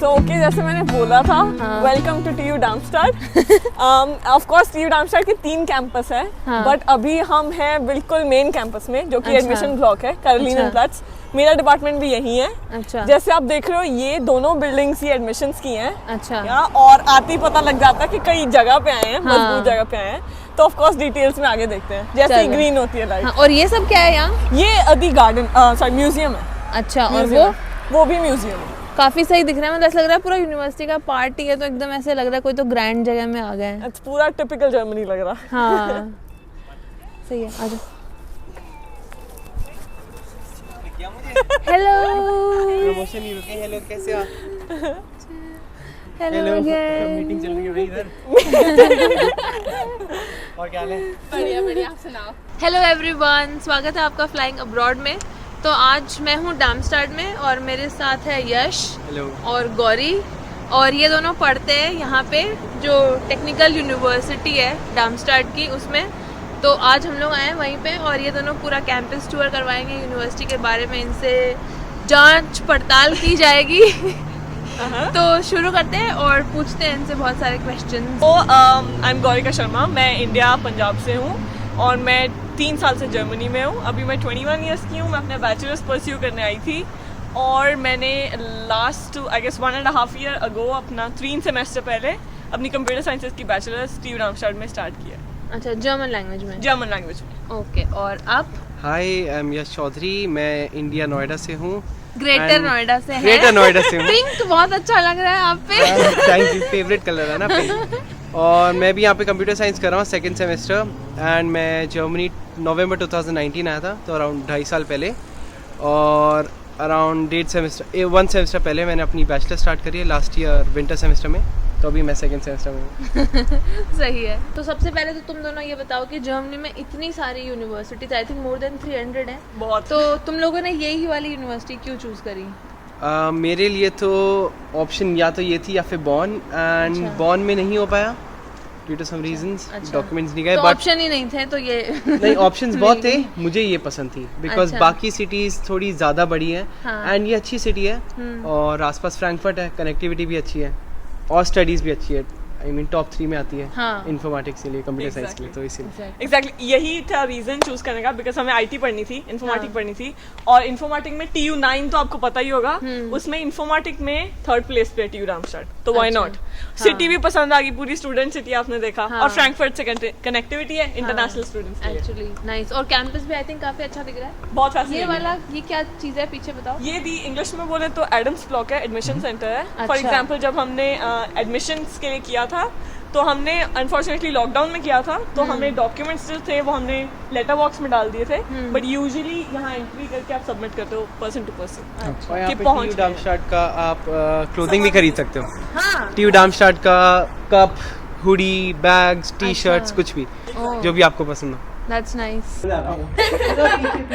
Okay जैसे मैंने बोला था, welcome to TU Darmstadt. Of course TU Darmstadt के 3 कैंपस है, बट अभी हम हैं बिल्कुल मेन कैंपस में, जो कि एडमिशन ब्लॉक है, कैरोलिना प्लेट्स। मेरा डिपार्टमेंट भी यही है। अच्छा। जैसे आप देख रहे हो, ये दोनों बिल्डिंग्स ही एडमिशंस की हैं। अच्छा। और आते ही पता लग जाता है कि कई जगह पे आए हैं, मजबूत जगह पे आए हैं। तो ऑफ कोर्स डिटेल्स में आगे देखते हैं, जैसे ही ग्रीन होती है लाइट। और ये सब क्या है यहाँ? ये अदी गार्डन सॉरी म्यूजियम है। अच्छा। और वो भी म्यूजियम है। काफी सही दिख रहा है, मतलब ऐसा लग रहा है पूरा यूनिवर्सिटी का पार्ट ही है, तो एकदम ऐसे लग रहा है कोई तो ग्रैंड जगह में आ गए हैं। पूरा टिपिकल जर्मनी लग रहा है। हाँ सही है, आजा। हेलो। प्रमोशन नहीं रुके। हेलो, कैसे हो आप? हेलो मीटिंग चल रही है भाई इधर। और क्या हाल है? बढ़िया बढ़िया, आप सुनाओ। हेलो एवरीवन, स्वागत है आपका फ्लाइंग अब्रॉड में। तो आज मैं हूँ डार्मस्टाड में और मेरे साथ है यश और गौरी, और ये दोनों पढ़ते हैं यहाँ पे जो टेक्निकल यूनिवर्सिटी है डार्मस्टाड की, उसमें। तो आज हम लोग आए हैं वहीं पे, और ये दोनों पूरा कैंपस टूर करवाएंगे यूनिवर्सिटी के बारे में, इनसे जांच पड़ताल की जाएगी। तो शुरू करते हैं और पूछते हैं इनसे बहुत सारे question. I am Gaurika Sharma, मैं इंडिया पंजाब से हूँ और मैं 3 साल से जर्मनी में हूँ। अभी मैं 21 ईयर्स की हूँ। मैं अपने बैचलर्स परस्यू करने आई थी, और मैंने last I guess 1.5 year ago अपना 3 सेमेस्टर पहले अपनी कंप्यूटर साइंसेज की बैचलर्स TU डार्मस्टाड में स्टार्ट किया। अच्छा, जर्मन लैंग्वेज में? जर्मन लैंग्वेज में। ओके। और आप? हाय, आई एम यश चौधरी, मैं इंडिया नोएडा से हूँ। ग्रेटर नोएडा से हैं? ग्रेटर नोएडा से हूँ। पिंक बहुत अच्छा लग रहा है आप पे। थैंक यू, फेवरेट कलर है ना पिंक। और मैं भी यहाँ पे कंप्यूटर साइंस कर रहा हूँ 2nd सेमेस्टर, एंड मैं जर्मनी नवंबर 2019 आया था, तो अराउंड 2.5 साल पहले। और अराउंड 1 सेमेस्टर पहले मैंने अपनी बैचलर स्टार्ट करी है लास्ट ईयर विंटर सेमेस्टर में, तो अभी मैं 2nd सेमेस्टर में हूँ। सही है। तो सबसे पहले तो तुम दोनों ये बताओ कि जर्मनी में इतनी सारी universities, I think more than 300 है, बहुत। तो तुम लोगों ने यही वाली यूनिवर्सिटी क्यों चूज करी? मेरे लिए तो ऑप्शन या तो ये थी या फिर बॉन, एंड बॉन में नहीं हो पाया due to some reasons, documents नहीं गए। तो बट ऑप्शन ही नहीं थे, तो ये नहीं, ऑप्शंस बहुत थे, मुझे ये पसंद थी बिकॉज अच्छा। बाकी सिटीज थोड़ी ज़्यादा बड़ी हैं, एंड ये अच्छी सिटी है, और आसपास फ्रैंकफर्ट है, कनेक्टिविटी भी अच्छी है, और स्टडीज़ भी अच्छी है। आई मीन टॉप 3 में आती है इन्फॉर्मेटिक्स के लिए, कंप्यूटर साइंस के लिए, तो इसीलिए एग्जैक्टली यही था रीजन चूज करने का, बिकॉज हमें IT पढ़नी थी, इन्फॉर्मेटिक पढ़नी थी, और इन्फॉर्मेटिक में TU 9 तो आपको पता ही होगा, उसमें इन्फॉर्मेटिक में 3rd प्लेस पे TU डार्मस्टाड, तो व्हाई नॉट। सिटी भी पसंद आ गई, पूरी स्टूडेंट सिटी आपने देखा, और फ्रैंकफर्ट से कनेक्टिविटी है इंटरनेशनल स्टूडेंट्स के लिए। Actually nice. और कैंपस भी आई थिंक काफी अच्छा दिख रहा है। बहुत फैसिनेटिंग। ये वाला ये क्या चीज है, पीछे बताओ। ये भी इंग्लिश में बोले तो एडम्स ब्लॉक है, एडमिशन सेंटर है। फॉर एग्जांपल जब हमने एडमिशंस के लिए किया था, तो हमने अनफॉर्चुनेटली लॉकडाउन में किया था, तो हमने डॉक्यूमेंट्स जो थे वो हमने लेटर बॉक्स में डाल दिए थे, बट यूजुअली यहाँ एंट्री करके आप सबमिट करते हो पर्सन टू पर्सन। और यहाँ पे TU डार्मस्टाड का आप क्लोथिंग भी खरीद सकते हो। TU डार्मस्टाड का कप, हुडी, बैग्स, टी-शर्ट्स, कुछ भी जो भी आपको पसंद हो। That's nice.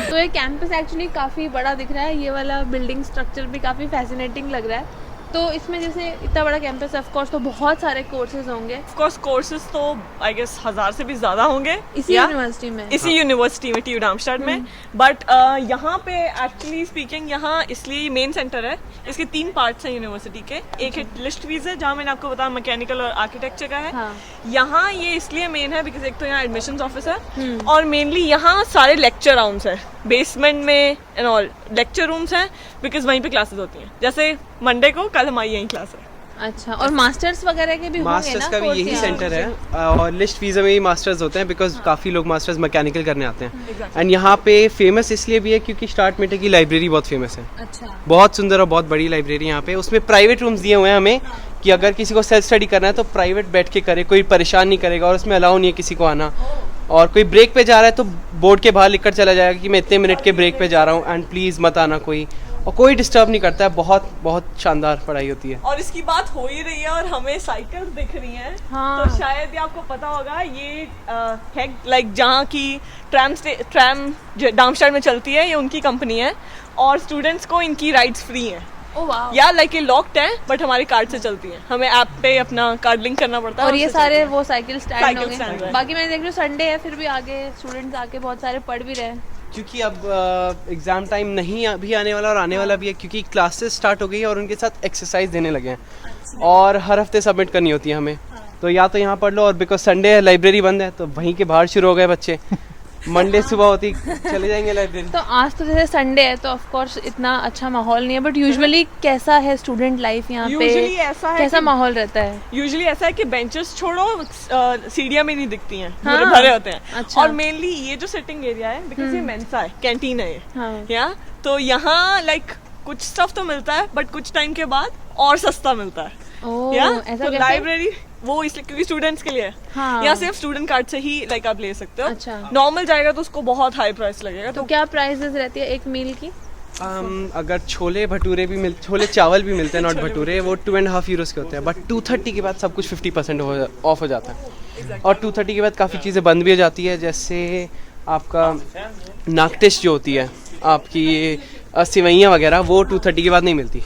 तो ये कैंपस एक्चुअली काफ़ी बड़ा दिख रहा है, ये वाला बिल्डिंग स्ट्रक्चर भी काफ़ी फैसिनेटिंग लग रहा है। तो इसमें जैसे इतना बड़ा कैंपस है, ऑफ कोर्स तो बहुत सारे कोर्सेज होंगे। ऑफ कोर्स कोर्सेज तो आई गेस 1000 से भी ज्यादा होंगे इसी यूनिवर्सिटी में। इसी यूनिवर्सिटी में TU डार्मस्टाड में। बट यहाँ पे एक्चुअली स्पीकिंग, यहाँ इसलिए मेन सेंटर है, इसके 3 पार्ट्स हैं यूनिवर्सिटी के। एक है लिस्टवीज है, जहाँ मैंने आपको बताया मैकेनिकल और आर्किटेक्चर का है। यहाँ ये इसलिए मेन है बिकॉज एक तो यहाँ एडमिशंस ऑफिस है, और मेनली यहाँ सारे लेक्चर राउंड्स है बेसमेंट में एंड ऑल, लेक्चर रूम्स हैं, बिकॉज वहीं पे क्लासेस होती हैं। जैसे मंडे को, कल हमारी यही क्लास है। अच्छा। और मास्टर्स वगैरह के भी होंगे ना? मास्टर्स का भी यही सेंटर है, और लिस्ट वीज़ा में भी मास्टर्स होते हैं, बिकॉज काफ़ी लोग मास्टर्स मैकेनिकल करने आते हैं। एंड यहाँ पे फेमस इसलिए भी है क्योंकि स्टार्ट मेटे की लाइब्रेरी बहुत फेमस है। अच्छा। बहुत सुंदर और बहुत बड़ी लाइब्रेरी यहाँ पे। उसमें प्राइवेट रूम्स दिए हुए हैं हमें कि अगर किसी को सेल्फ स्टडी करना है तो प्राइवेट बैठ के करे, कोई परेशान नहीं करेगा, और उसमें अलाउ नहीं है किसी को आना। और कोई ब्रेक पे जा रहा है तो बोर्ड के बाहर लिखकर चला जाएगा कि मैं इतने मिनट के ब्रेक पे जा रहा हूँ, एंड प्लीज़ मत आना कोई, और कोई डिस्टर्ब नहीं करता है। बहुत बहुत शानदार पढ़ाई होती है। और इसकी बात हो ही रही है और हमें साइकिल दिख रही हैं, तो शायद ये आपको पता होगा, ये है लाइक जहाँ की ट्रैम डार्मस्टाड में चलती है, ये उनकी कंपनी है, और स्टूडेंट्स को इनकी राइड्स फ्री हैं। या लाइक ये लॉक्ड है, बट हमारी कार्ड से चलती है, हमें ऐप पे अपना कार्ड लिंक करना पड़ता है। और ये सारे वो साइकिल स्टैंड होंगे। स्टैंड। बाकी मैं देख रही हूँ संडे है, फिर भी आगे स्टूडेंट्स आके बहुत सारे पढ़ भी रहे हैं। क्योंकि अब एग्ज़ाम टाइम नहीं अभी आने वाला और आने वाला भी है, क्योंकि क्लासेस स्टार्ट हो गई है और उनके साथ एक्सरसाइज देने लगे हैं और हर हफ्ते सबमिट करनी होती है हमें। तो या तो यहाँ पढ़ लो, और बिकॉज संडे है लाइब्रेरी बंद है तो वहीं के बाहर शुरू हो गए बच्चे। मंडे सुबह होती चले जाएंगे लाइब्रेरी। तो आज तो जैसे संडे है तो ऑफ कोर्स इतना अच्छा माहौल नहीं है, बट यूजुअली कैसा है स्टूडेंट लाइफ यहाँ पे? Usually ऐसा है कैसा कि- माहौल रहता है? यूजुअली ऐसा है कि बेंचेस छोड़ो, सीढ़ियाँ भी नहीं दिखती हैं, हाँ, पूरे भरे होते हैं। अच्छा। और मेनली ये जो सिटिंग एरिया है, बिकॉज ये मेंसा है, कैंटीन है ये, हाँ। या तो यहाँ लाइक कुछ स्टफ तो मिलता है बट कुछ टाइम के बाद और सस्ता मिलता है। ओह, या ऐसा तो कैसे? लाइब्रेरी वो इसलिए क्योंकि स्टूडेंट्स के लिए है। हाँ। यहाँ सिर्फ स्टूडेंट कार्ड से ही लाइक आप ले सकते हो। अच्छा। नॉर्मल जाएगा तो उसको बहुत हाई प्राइस लगेगा। तो क्या प्राइसेस रहती है एक मील की? अगर छोले भटूरे भी छोले चावल भी मिलते हैं, नॉट भटूरे, वो 2.5 यूरोस के होते हैं, बट 2:30 के बाद सब कुछ 50% ऑफ हो जाता है। और 2:30 के बाद काफ़ी चीज़ें बंद भी हो जाती है, जैसे आपका नागटिश जो होती है आपकी सिवैयाँ वगैरह, वो 2:30 के बाद नहीं मिलती।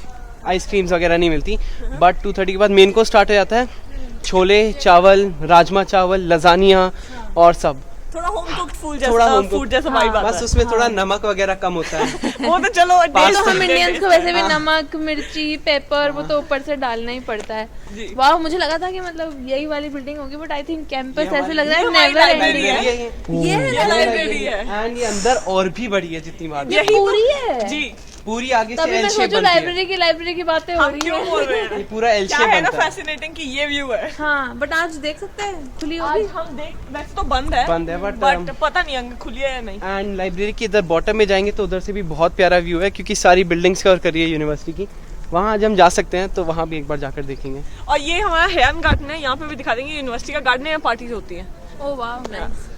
आइसक्रीम्स वगैरह नहीं मिलती, बट 2:30 के बाद मेन को स्टार्ट हो जाता है, छोले चावल, राजमा चावल, लजानिया और सब। थोड़ा होम कुक्ड फूड थोड़ा जैसा home फूड cooked, जैसा वाइब आता बस है। उसमें थोड़ा नमक वगैरह कम होता है। वो तो चलो तो taste हम है, इंडियंस को taste वैसे भी हाँ। नमक मिर्ची पेपर वो तो ऊपर से डालना ही पड़ता है। जी। वाह, मुझे लगा था कि मतलब यही वाली बिल्डिंग होगी, बट आई थिंक कैंपस ऐसे लग रहा ये है हमारी नेवर library एंडिंग है। है। ये लाइब्रेरी है। एंड ये अंदर और भी बड़ी है जितनी बार ये यही तो- पूरी है। जी, पूरी आगे से तभी मैं एल शेप सोचू बनती है। लाइब्रेरी की बातें हो हम रही क्यों है। बोल रहे ये हैं? पूरा एल क्या शेप है ना बनता है। फैसिनेटिंग कि ये व्यू है। हाँ, बट आज देख सकते हैं खुली आज होगी। हम देख, वैसे तो बंद है बट पता नहीं अंग खुली है या नहीं। एंड लाइब्रेरी के इधर बॉटम में जाएंगे तो उधर से भी बहुत प्यारा व्यू है, क्योंकि सारी बिल्डिंग्स कवर करी है यूनिवर्सिटी की। वहाँ आज हम जा सकते हैं, तो वहाँ भी एक बार जाकर देखेंगे। और ये हमारा हेयन गार्डन है, यहाँ पे भी दिखा देंगे। यूनिवर्सिटी का गार्डन है, यहाँ पार्टीज होती है। ओह वाह, नाइस।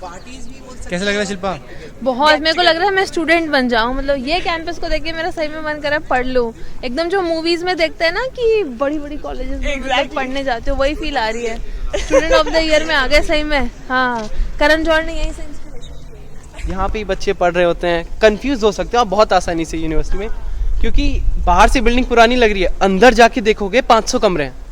कैसा लग रहा है शिल्पा? बहुत, मेरे को लग रहा है मैं स्टूडेंट बन जाऊं। मतलब ये कैंपस को देख के मेरा सही में मन कर रहा है पढ़ लूं। एकदम जो मूवीज में देखते हैं ना कि बड़ी बड़ी कॉलेजेस में मतलब पढ़ने जाते हो, वही फील आ रही है। स्टूडेंट ऑफ द ईयर में आ गए सही में। हाँ, करण जौहर ने यही से इंस्पिरेशन। यहाँ पे ही बच्चे पढ़ रहे होते हैं, कंफ्यूज हो सकते हो आप बहुत आसानी से यूनिवर्सिटी में, क्योंकि बाहर से बिल्डिंग पुरानी लग रही है, अंदर जाके देखोगे 500 कमरे हैं,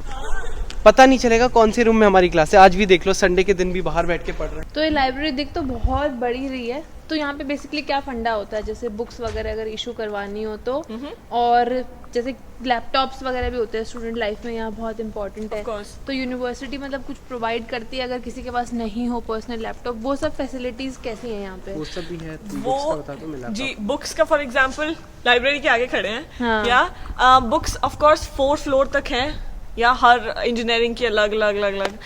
पता नहीं चलेगा कौन से रूम में हमारी क्लास है। आज भी देख लो, संडे के दिन भी बाहर बैठ के पढ़ रहे हैं। तो ये लाइब्रेरी दिख तो बहुत बड़ी रही है। तो यहाँ पे बेसिकली क्या फंडा होता है, जैसे बुक्स वगैरह अगर इशू करवानी हो तो, और जैसे लैपटॉप्स वगैरह भी होते हैं स्टूडेंट लाइफ में, यहाँ बहुत इंपॉर्टेंट है। Of course. तो यूनिवर्सिटी मतलब कुछ प्रोवाइड करती है अगर किसी के पास नहीं हो पर्सनल लैपटॉप, वो सब फैसिलिटीज कैसी हैं यहाँ पे? वो सब भी है, वो बुक्स का बता दो मिला। जी, बुक्स का फॉर एग्जांपल लाइब्रेरी के आगे खड़े हैं। हाँ। या बुक्स ऑफ कोर्स 4 फ्लोर तक हैं, या हर इंजीनियरिंग की अलग अलग अलग अलग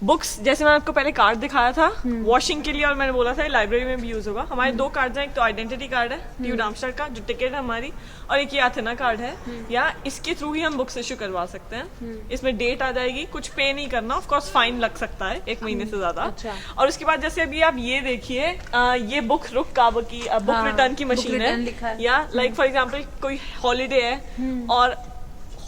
बुक्स। जैसे मैंने आपको पहले कार्ड दिखाया था वॉशिंग के लिए, और मैंने बोला था लाइब्रेरी में भी यूज होगा। हमारे 2 कार्ड हैं, एक तो आइडेंटिटी कार्ड है TU डार्मस्टाड का जो टिकट है हमारी, और एक ये एथेना कार्ड है। या इसके थ्रू ही हम बुक्स इश्यू करवा सकते हैं। इसमें डेट आ जाएगी, कुछ पे नहीं करना, ऑफ कोर्स फाइन लग सकता है 1 महीने से ज्यादा। अच्छा। और उसके बाद जैसे अभी आप ये देखिए, ये बुक रुक काबा की बुक हाँ, रिटर्न की book मशीन return लिखा है। है। या लाइक फॉर एग्जांपल कोई हॉलीडे है और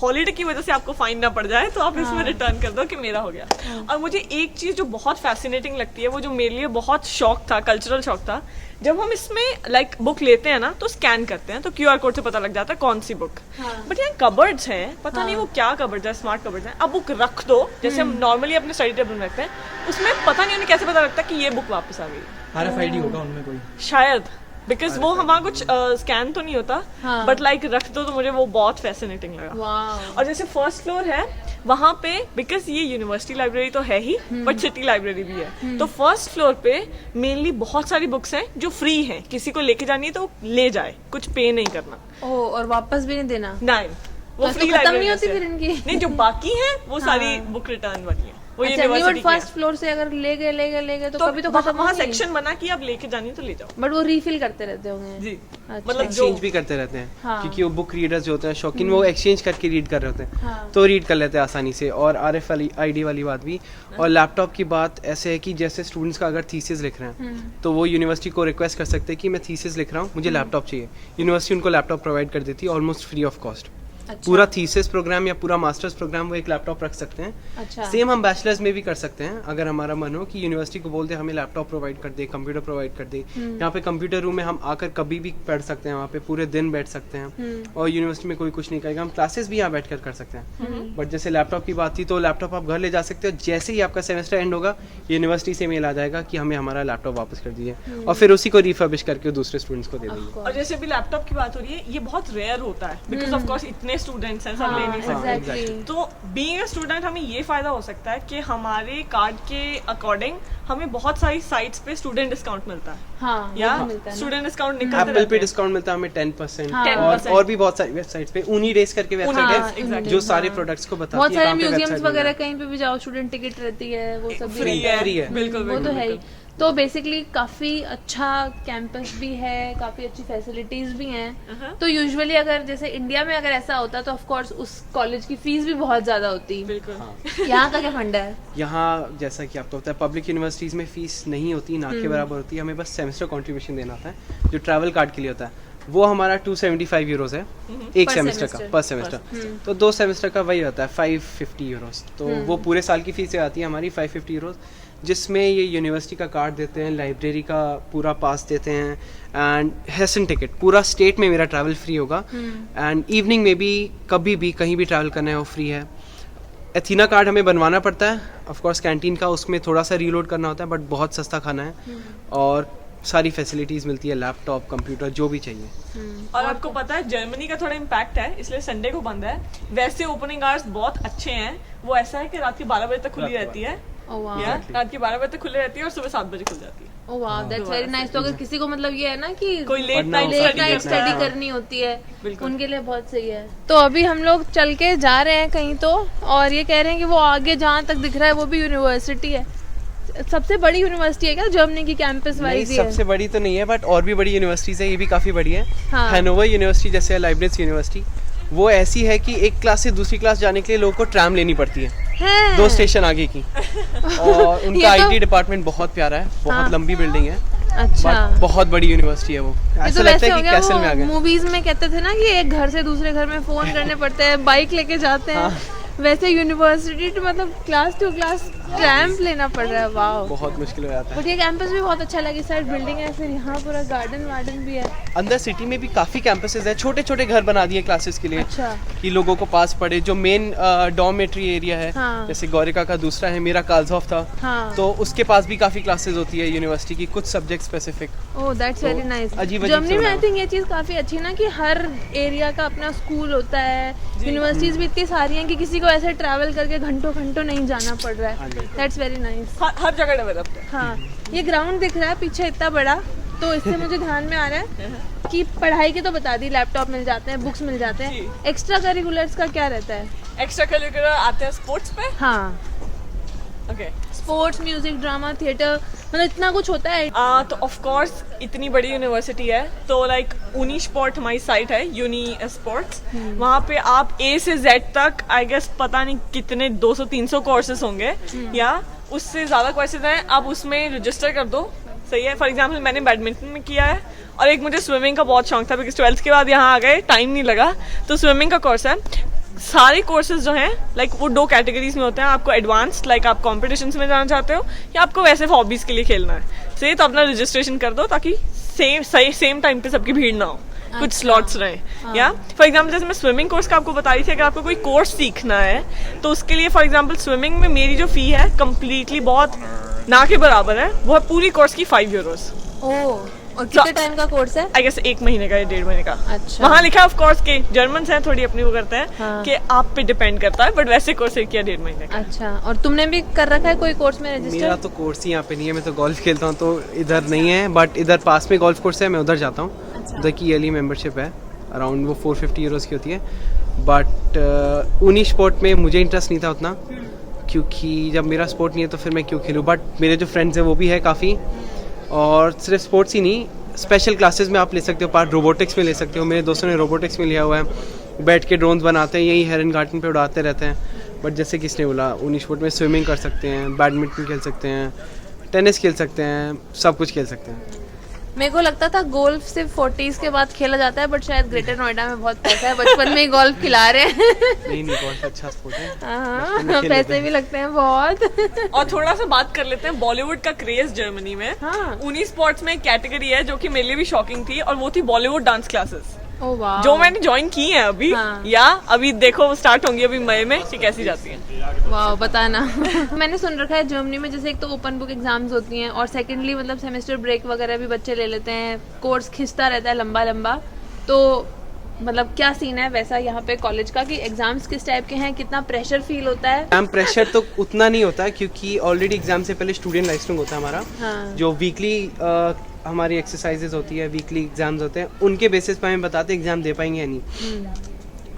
हॉलीडे की वजह से आपको फाइन ना पड़ जाए, तो आप इसमें रिटर्न कर दो कि मेरा हो गया। और मुझे एक चीज जो बहुत फैसिनेटिंग लगती है, वो जो मेरे लिए बहुत शौक था, कल्चरल शौक था, जब हम इसमें लाइक बुक लेते हैं ना तो स्कैन करते हैं तो QR कोड से पता लग जाता है कौन सी बुक। बट यहाँ कबर्ड्स हैं, पता नहीं वो क्या कबर्ड्स है, स्मार्ट कबर्ड्स हैं। अब बुक रख दो, जैसे हम नॉर्मली अपने स्टडी टेबल में रखते हैं, उसमें पता नहीं उन्हें कैसे पता लगता कि ये बुक वापस आ गई। RFID होगा उनमें कोई? शायद, बिकॉज वो हमारा कुछ स्कैन तो नहीं होता, हाँ। बट लाइक रख दो, तो मुझे वो बहुत फैसिनेटिंग लगा। वाह। और जैसे फर्स्ट फ्लोर है वहाँ पे, बिकॉज ये यूनिवर्सिटी लाइब्रेरी तो है ही बट सिटी लाइब्रेरी भी है, तो फर्स्ट फ्लोर पे मेनली बहुत सारी बुक्स हैं जो फ्री हैं, किसी को लेके जानी है तो ले जाए, कुछ पे नहीं करना। ओह, और वापस भी नहीं देना? नहीं, वो बस तो फ्री खत्म नहीं लाइब्रेरी होती है। फिर इनकी? नहीं, जो बाकी है वो सारी बुक रिटर्न वाली है, वो अच्छा, नहीं, बट यूनिवर्सिटी फर्स्ट फ्लोर से अगर ले गए तो कभी तो खत्म वहाँ होगी। सेक्शन बना कि आप लेके जानी है तो ले जाओ। बट वो रीफिल करते रहते होंगे। जी, अच्छा। मतलब जो एक्सचेंज भी करते रहते हैं, हाँ। क्योंकि वो बुक रीडर्स जो होते हैं शौकीन, वो एक्सचेंज करके रीड कर रहे होते हैं, हाँ। तो रीड कर लेते हैं आसानी से। और RFID वाली बात भी। और लैपटॉप की बात ऐसे है कि जैसे स्टूडेंट्स का अगर थीसिस लिख रहे हैं तो वो यूनिवर्सिटी को रिक्वेस्ट कर सकते हैं कि मैं थीसिस लिख रहा हूँ, मुझे लैपटॉप चाहिए। यूनिवर्सिटी उनको लैपटॉप प्रोवाइड कर देती है ऑलमोस्ट फ्री ऑफ कॉस्ट। पूरा थीसिस प्रोग्राम या पूरा मास्टर्स प्रोग्राम वो एक लैपटॉप रख सकते हैं। अच्छा। सेम हम बैचलर्स में भी कर सकते हैं अगर हमारा मन हो कि यूनिवर्सिटी को बोल दे हमें लैपटॉप प्रोवाइड कर दे, कंप्यूटर प्रोवाइड कर दे। यहाँ पे कंप्यूटर रूम में हम आकर कभी भी पढ़ सकते हैं, वहाँ पे पूरे दिन बैठ सकते हैं और यूनिवर्सिटी में कोई कुछ नहीं कहेगा, हम क्लासेस भी यहाँ बैठ कर सकते हैं। बट जैसे लैपटॉप की बात थी तो लैपटॉप आप घर ले जा सकते हो, जैसे ही आपका सेमेस्टर एंड होगा यूनिवर्सिटी से मेल आ जाएगा कि हमें हमारा लैपटॉप वापस कर दीजिए और फिर उसी को रिफर्बिश करके दूसरे स्टूडेंट्स को दे देंगे। और जैसे भी लैपटॉप की बात हो रही है, ये बहुत रेयर होता है बिकॉज ऑफ कोर्स इतने स्टूडेंट्स हैं, सब ले नहीं सकते। एग्जैक्टली। तो बीइंग अ स्टूडेंट हमें ये फायदा हो सकता है कि हमारे कार्ड के अकॉर्डिंग हमें बहुत सारी साइट्स पे स्टूडेंट डिस्काउंट मिलता है। हाँ, या वो भी मिलता है ना। स्टूडेंट डिस्काउंट निकलते एप्पल पे रहते हैं। डिस्काउंट मिलता है हमें 10%, हाँ। 10%। और भी बहुत सारी वेबसाइट्स पे ऊनी डेज करके वेबसाइट है exactly, जो सारे प्रोडक्ट्स को बताती है बहुत सारे कहाँ पे म्यूजियम्स website मिल वगैरह रहा है। कहीं पे भी जाओ स्टूडेंट टिकट रहती है, वो सब भी फ्री रहता है, free है। बिल्कुल वो तो बिल्कुल है ही। बिल्कुल। तो बेसिकली काफी अच्छा कैंपस भी है, काफी अच्छी फैसिलिटीज भी हैं। तो यूजुअली अगर जैसे इंडिया में अगर ऐसा होता तो ऑफ कोर्स उस कॉलेज की फीस भी बहुत ज्यादा होती। बिल्कुल। यहाँ का क्या फंडा है? यहाँ जैसा कि आपको पता है पब्लिक यूनिवर्सिटीज़ में फीस नहीं होती, ना के बराबर होती है, हमें बस सेमेस्टर कंट्रीब्यूशन देना होता है जो ट्रैवल कार्ड के लिए होता है। वो हमारा 275 यूरोज है एक Per सेमेस्टर का, semester। पर सेमेस्टर। तो 2 सेमेस्टर का वही होता है 550 यूरोज। तो वो पूरे साल की फीस आती है हमारी 550 यूरोज, जिसमें ये यूनिवर्सिटी का कार्ड देते हैं, लाइब्रेरी का पूरा पास देते हैं एंड हेसन टिकट। पूरा स्टेट में मेरा ट्रैवल फ्री होगा एंड इवनिंग में भी कभी भी कहीं भी ट्रैवल करना है वो फ्री है। एथीना कार्ड हमें बनवाना पड़ता है ऑफ कोर्स कैंटीन का, उसमें थोड़ा सा रीलोड करना होता है बट बहुत सस्ता खाना है और सारी फैसिलिटीज़ मिलती है, लैपटॉप कंप्यूटर जो भी चाहिए। और आपको पता है जर्मनी का थोड़ा इम्पैक्ट है इसलिए संडे को बंद है। वैसे ओपनिंग आवर्स बहुत अच्छे हैं, वो ऐसा है कि रात के 12 बजे तक खुली रहती है। ओह वाह, या रात के 12 बजे तक खुली रहती है और सुबह 7 बजे खुल जाती है। ओह वाह, दैट्स वेरी नाइस। तो अगर किसी को मतलब ये है ना कि कोई लेट पढ़ना नाइट होता है, लेट नाइट करना स्टडी है। करनी होती है, बिल्कुल। उनके लिए बहुत सही है। तो अभी हम लोग चल के जा रहे हैं कहीं तो, और ये कह रहे हैं कि वो आगे जहाँ तक दिख रहा है वो भी यूनिवर्सिटी है। सबसे बड़ी यूनिवर्सिटी है क्या जर्मनी की कैंपस नहीं, वाइज? सबसे बड़ी तो नहीं है बट और भी बड़ी यूनिवर्सिटीज़ है, ये भी काफ़ी बड़ी है। हाँ। हैनोवर यूनिवर्सिटी जैसे लाइब्निट्ज यूनिवर्सिटी, वो ऐसी है कि एक क्लास से दूसरी क्लास जाने के लिए लोगों को ट्रैम लेनी पड़ती है, 2 स्टेशन आगे की। और उनका ये तो- आईटी डिपार्टमेंट बहुत प्यारा है, बहुत हाँ। लंबी बिल्डिंग है, अच्छा, बट बहुत बड़ी यूनिवर्सिटी है वो। ये ऐसा तो लगता वैसे है हो कि गया कैसल में आ वो गए। मूवीज में कहते थे ना कि एक घर से दूसरे घर में फोन करने पड़ते हैं, बाइक लेके जाते हैं, वैसे यूनिवर्सिटी टू मतलब क्लास टू क्लास ट्रैम्प लेना पड़ रहा है। वाह, बहुत मुश्किल हो जाता है। बट ये कैंपस भी बहुत अच्छा लगा, इस साइड बिल्डिंग है, फिर यहाँ पूरा गार्डन वार्डन भी है। अंदर सिटी में भी काफ़ी कैंपसेस है, छोटे छोटे घर बना दिए क्लासेस के लिए अच्छा, कि लोगों को पास पड़े। जो मेन डॉर्मेट्री एरिया है, हाँ। जैसे गौरिका का दूसरा है, मेरा कार्लसहोफ था, हाँ। तो उसके पास भी काफ़ी क्लासेस होती है यूनिवर्सिटी की, कुछ subject specific. Oh that's very nice. अजीब जर्मनी में आई से थिंक ये चीज़ काफ़ी अच्छी है ना कि हर एरिया का अपना स्कूल होता है, यूनिवर्सिटीज भी इतनी सारी हैं कि किसी को ऐसे ट्रैवल करके घंटों घंटों नहीं जाना पड़ रहा है। That's very nice. हर जगह डेवलप्ड है। हाँ, ये ग्राउंड दिख रहा है पीछे इतना बड़ा, तो इससे मुझे ध्यान में आ रहा है कि पढ़ाई की तो बता दी, लैपटॉप मिल जाते हैं, बुक्स मिल जाते हैं, एक्स्ट्रा करिकुलर्स का क्या रहता है? एक्स्ट्रा करिकुलर आते हैं स्पोर्ट्स पे। हाँ, okay. Sports, music, drama, theatre, मतलब इतना कुछ होता है। तो ऑफ कोर्स इतनी बड़ी यूनिवर्सिटी है तो लाइक ऊनी स्पोर्ट हमारी साइट है, यूनी स्पोर्ट्स। वहाँ पे आप A से Z तक आई गेस पता नहीं कितने 200-300 कोर्सेज होंगे या उससे ज़्यादा कोर्सेज हैं। आप उसमें रजिस्टर कर दो, सही है। फॉर एग्जाम्पल मैंने बैडमिंटन में किया है और एक मुझे स्विमिंग का बहुत शौक था बिकॉज 12th के बाद यहाँ आ गए, टाइम नहीं लगा, तो स्विमिंग का कोर्स है। सारे कोर्सेज जो हैं लाइक वो 2 कैटेगरीज में होते हैं। आपको एडवांस लाइक आप कॉम्पिटिशन्स में जाना चाहते हो या आपको वैसे हॉबीज के लिए खेलना है, सही, तो अपना रजिस्ट्रेशन कर दो ताकि सेम टाइम पे सबकी भीड़ ना हो, कुछ स्लॉट्स रहे। या फॉर एग्जांपल जैसे मैं स्विमिंग कोर्स का आपको बता रही थी, अगर आपको कोई कोर्स सीखना है तो उसके लिए फॉर एग्जांपल स्विमिंग में मेरी जो फी है कम्प्लीटली बहुत ना के बराबर है, वो है पूरी कोर्स की 5 यूरोज। ओह, और कितने टाइम का कोर्स है? आई गेस 1 महीने का या 1.5 महीने का। अच्छा। वहाँ लिखा है ऑफ कोर्स के जर्मन्स हैं थोड़ी अपनी वो करते हैं हाँ। कि आप पे डिपेंड करता है, बट वैसे कोर्स 1 या 1.5 महीने का। अच्छा, और तुमने भी कर रखा है कोई कोर्स में मेरा रजिस्टर? तो कोर्स ही यहाँ पे नहीं है, मैं तो गोल्फ खेलता हूँ तो इधर नहीं है, बट इधर पास में गोल्फ कोर्स है, मैं उधर जाता हूँ। उधर की ईयरली मेंबरशिप है, अराउंड वो 450 यूरोज़ की होती है। बट ऊनी स्पोर्ट में मुझे इंटरेस्ट नहीं था उतना, क्योंकि जब मेरा स्पोर्ट नहीं है तो फिर मैं क्यों खेलूँ। बट मेरे जो फ्रेंड्स हैं वो भी है काफ़ी, और सिर्फ स्पोर्ट्स ही नहीं, स्पेशल क्लासेस में आप ले सकते हो पार्ट, रोबोटिक्स में ले सकते हो। मेरे दोस्तों ने रोबोटिक्स में लिया हुआ है, बैठ के ड्रोन्स बनाते हैं, यही हेरन गार्डन पे उड़ाते रहते हैं। बट जैसे किसने बोला, ऊनी स्पोर्ट में स्विमिंग कर सकते हैं, बैडमिंटन खेल सकते हैं, टेनिस खेल सकते हैं, सब कुछ खेल सकते हैं। मेरे को लगता था गोल्फ सिर्फ 40s के बाद खेला जाता है, बट शायद ग्रेटर नोएडा में बहुत पैसा है, बचपन में ही गोल्फ खिला रहे हैं। नहीं बहुत अच्छा स्पोर्ट है। हाँ, पैसे भी लगते हैं बहुत। और थोड़ा सा बात कर लेते हैं बॉलीवुड का क्रेज जर्मनी में। हाँ। उन्हीं स्पोर्ट्स में एक कैटेगरी है जो कि मेरे लिए भी शॉकिंग थी, और वो थी बॉलीवुड डांस क्लासेस, ओह वाह। जो मैंने ज्वाइन की है अभी। हाँ। या अभी देखो स्टार्ट होंगी अभी मई में कि कैसी जाती है। वाह, बताना। मैंने सुन रखा है जर्मनी में जैसे एक तो ओपन बुक एग्जाम्स होती हैं, और सेकेंडली मतलब सेमेस्टर ब्रेक वगैरह भी बच्चे ले लेते हैं, कोर्स खिंचता रहता है लंबा लंबा। तो मतलब क्या सीन है वैसा यहाँ पे कॉलेज का, कि एग्जाम्स किस टाइप के हैं, कितना प्रेशर फील होता है? एग्जाम प्रेशर तो उतना नहीं होता है, क्योंकि ऑलरेडी एग्जाम से पहले स्टूडेंट लाइसेंस होता है हमारा। हाँ। जो वीकली हमारी एक्सरसाइजेज होती है, वीकली एग्जाम्स होते हैं, उनके बेसिस पे हमें बताते हैं एग्जाम दे पाएंगे या नहीं।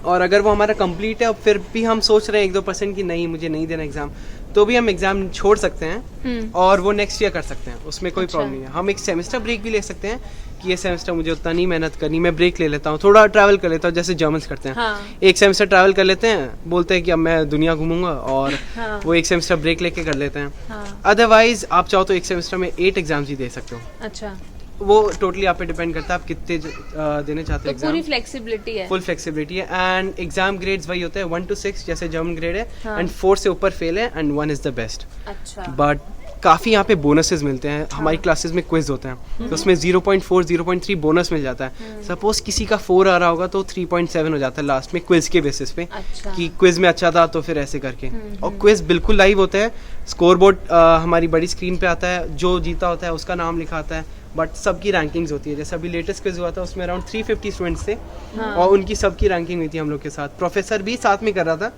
और अगर वो हमारा कंप्लीट है और फिर भी हम सोच रहे हैं 1-2% की नहीं मुझे नहीं देना एग्जाम, तो भी हम एग्जाम छोड़ सकते हैं और वो नेक्स्ट ईयर कर सकते हैं, उसमें कोई प्रॉब्लम नहीं है। हम एक सेमेस्टर ब्रेक भी ले सकते हैं कि ये सेमेस्टर मुझे उतना नहीं मेहनत करनी, मैं ब्रेक ले लेता हूँ, थोड़ा ट्रैवल कर लेता हूँ, जैसे जर्मन्स करते हैं। हाँ। एक सेमेस्टर ट्रैवल कर लेते हैं, बोलते हैं कि अब मैं दुनिया घूमूंगा, और हाँ। वो एक सेमेस्टर ब्रेक लेके कर लेते हैं। हाँ। अदरवाइज आप चाहो तो एक सेमेस्टर में 8 एग्जाम्स ही दे सकते हो। अच्छा, वो टोटली आप पे डिपेंड करता है आप कितने देने चाहते तो हो पूरी एग्जाम। फ्लेक्सिबिलिटी है। फुल फ्लेक्सिबिलिटी है, एंड एग्जाम ग्रेड्स वही होते हैं 1 to 6 जैसे जर्मन ग्रेड है, हाँ। एंड 4 से ऊपर फेल है एंड 1 इज द बेस्ट। अच्छा। बट काफ़ी यहाँ पे बोनसेस मिलते हैं। हमारी क्लासेस में क्विज होते हैं, तो उसमें 0.4 0.3 बोनस मिल जाता है। सपोज किसी का 4 आ रहा होगा तो 3.7 हो जाता है लास्ट में क्विज के बेसिस पे, अच्छा। कि क्विज में अच्छा था तो फिर ऐसे करके। और क्विज बिल्कुल लाइव होता है, स्कोर बोर्ड हमारी बड़ी स्क्रीन पे आता है, जो जीता होता है उसका नाम लिखा आता है, बट सबकी रैंकिंग्स होती है। जैसे अभी लेटेस्ट क्विज हुआ था उसमें अराउंड 350 स्टूडेंट्स थे, और उनकी सबकी रैंकिंग हुई थी हम लोग के साथ, प्रोफेसर भी साथ में कर रहा था,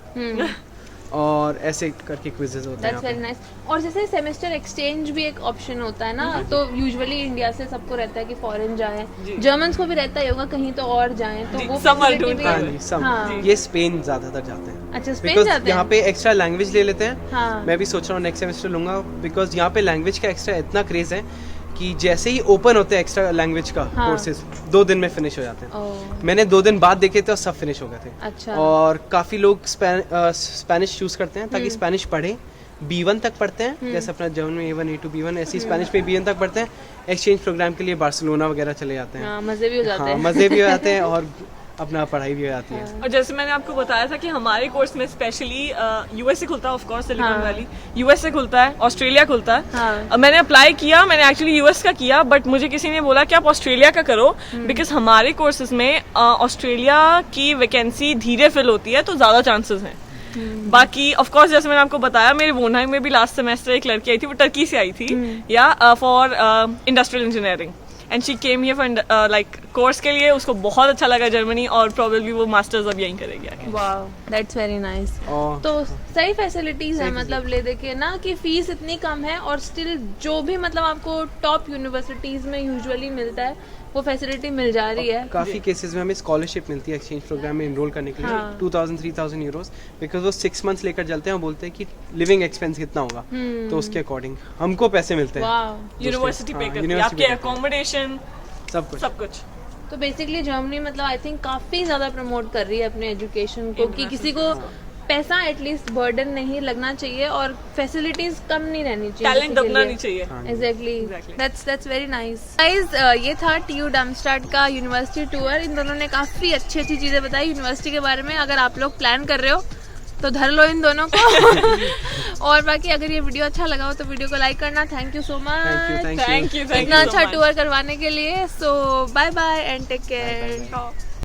और ऐसे करके क्विजेस होते हैं दैट्स यहाँ वेरी नाइस। और जैसे सेमेस्टर एक्सचेंज भी एक ऑप्शन होता है ना, तो यूजुअली इंडिया से सबको रहता है कि फॉरेन जाएं, जर्मन्स को भी रहता ही होगा कहीं तो और जाएं, तो वो summer facility tour भी- पे। हाँ जी, सब हाँ। ये स्पेन ज्यादातर जाते हैं। अच्छा, स्पेन बिकॉज जाते यहाँ हैं। पे एक्स्ट्रा लैंग्वेज ले लेते हैं। हाँ। मैं भी सोच रहा हूँ नेक्स्ट सेमेस्टर लूंगा, बिकॉज यहाँ पे लैंग्वेज का एक्स्ट्रा इतना क्रेज है कि जैसे ही ओपन होते हैं एक्स्ट्रा लैंग्वेज का हाँ। कोर्सेज 2 दिन में फिनिश हो जाते हैं। ओह, मैंने 2 दिन बाद देखे थे और सब फिनिश हो गए थे। अच्छा। और काफ़ी लोग स्पेनिश चूज़ करते हैं ताकि स्पेनिश पढ़े, B1 तक पढ़ते हैं, जैसे अपना जर्मन में A1 A2 B1, ऐसे ही स्पेनिश में B1 तक पढ़ते हैं। एक्सचेंज प्रोग्राम के लिए बार्सिलोना वगैरह चले जाते हैं। हाँ, मजे भी हो जाते हाँ, हैं। मज़े भी हो जाते हैं और अपना पढ़ाई भी हो जाती है। और जैसे मैंने आपको बताया था कि हमारे कोर्स में स्पेशली यूएसए खुलता है, ऑफ कोर्स सिलिकॉन हाँ। वैली, यूएसए खुलता है, ऑस्ट्रेलिया खुलता है। हाँ। मैंने अप्लाई किया, मैंने एक्चुअली यूएस का किया, बट मुझे किसी ने बोला कि आप ऑस्ट्रेलिया का करो, बिकॉज हमारे कोर्सेज में ऑस्ट्रेलिया की वैकेंसी धीरे फिल होती है, तो ज्यादा चांसेस हैं। बाकी ऑफ कोर्स जैसे मैंने आपको बताया, मेरे वोनहाइम में भी लास्ट सेमेस्टर एक लड़की आई थी, वो टर्की से आई थी, या for industrial engineering, and she came here for like course के लिए। उसको बहुत अच्छा लगा जर्मनी, और प्रोबेबली वो मास्टर्स अब यहीं करेगी आगे। Wow, that's very nice. और तो सही फैसिलिटीज है, मतलब ले दे के ना, कि फीस इतनी कम है, और स्टिल जो भी मतलब आपको टॉप यूनिवर्सिटीज में यूजुअली मिलता है वो फैसिलिटी मिल जा रही है। काफ़ी केसेस में हमें स्कॉलरशिप मिलती है एक्सचेंज प्रोग्राम में इनरोल करने के लिए, हाँ। 2000-3000 यूरोस, बिकॉज वो 6 मंथ्स लेकर चलते हैं और बोलते हैं कि लिविंग एक्सपेंस कितना होगा, तो उसके अकॉर्डिंग हमको पैसे मिलते हैं। वाओ। यूनिवर्सिटी पे हाँ, करती है, यूनिवर्सिटी आपके पे करती है। अकोमोडेशन सब कुछ। सब कुछ। तो बेसिकली जर्मनी मतलब आई थिंक काफी ज्यादा प्रमोट कर रही है अपने एजुकेशन को, कि किसी को पैसा एटलीस्ट बर्डन नहीं लगना चाहिए, और फैसिलिटीज कम नहीं रहनी चाहिए, टैलेंट किसी के दबना लिए। नहीं चाहिए। Exactly, Exactly. That's very nice. Guys, ये था TU डार्मस्टाड का यूनिवर्सिटी टूर। इन दोनों ने काफी अच्छी अच्छी चीजें बताई यूनिवर्सिटी के बारे में। अगर आप लोग प्लान कर रहे हो तो धर लो इन दोनों को। और बाकी अगर ये वीडियो अच्छा लगा हो तो वीडियो को लाइक करना। Thank you so much thank you इतना अच्छा टूर करवाने के लिए। So bye bye and take care.